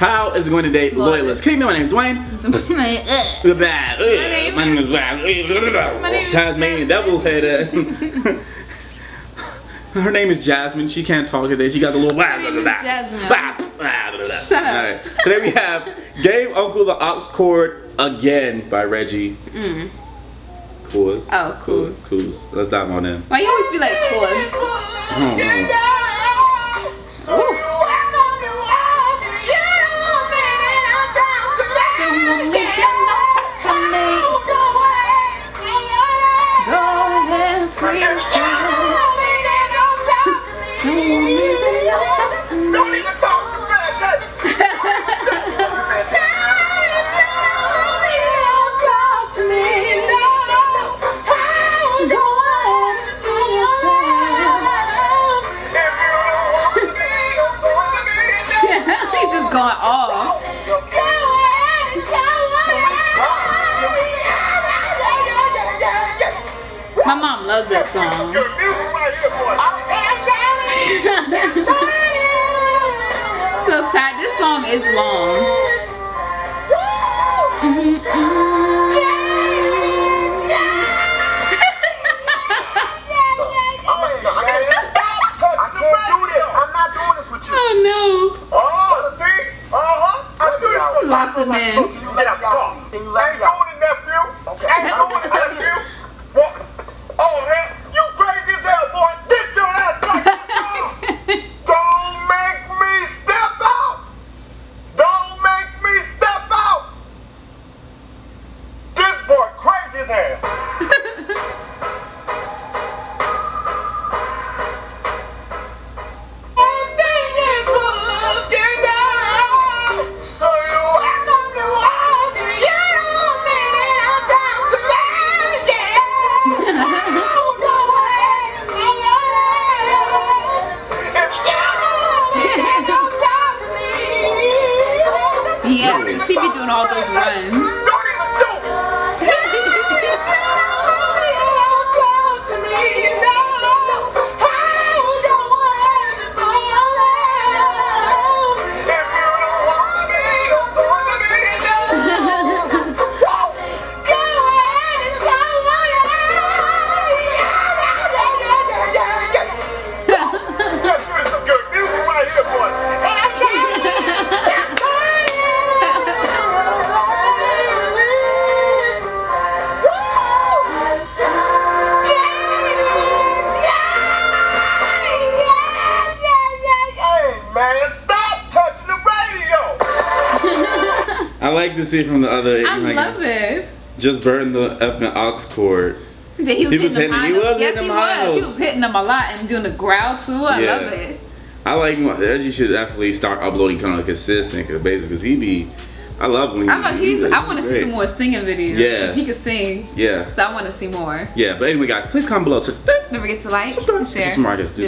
How is it going today, loyalists? Keep me, my name is Dwayne. My name is Tasmanian Devilhead. Her name is Jasmine. She can't talk today. She got a little Jasmine. Shut up. Right. Today we have Gave Uncle The AUX Chord Again by Reggie Couz. Oh, Couz. Couz. Let's dive on in. Why you always be like Couz? Don't even talk to me. He's just going off. My mom loves that song. So tired. This song is long. Oh no. Oh, see? Locked him in. Ain't doing it, nephew. Ain't doing it, nephew. What? Oh, hell. You crazy as hell, boy. Get your ass back. Don't make me step out. Don't make me step out. This boy crazy as hell. Yeah, she be doing all those runs. I like to see from the other. I love it. Just burn the effing aux chord. He was hitting them. He was hitting them high. He was hitting them a lot and doing the growl too. I love it. I like Reggie should definitely start uploading kind of consistent because he be. I love when I want to see some more singing videos. Yeah, he can sing. Yeah, so I want to see more. Yeah, but anyway, guys, please comment below. Don't forget to like, and share.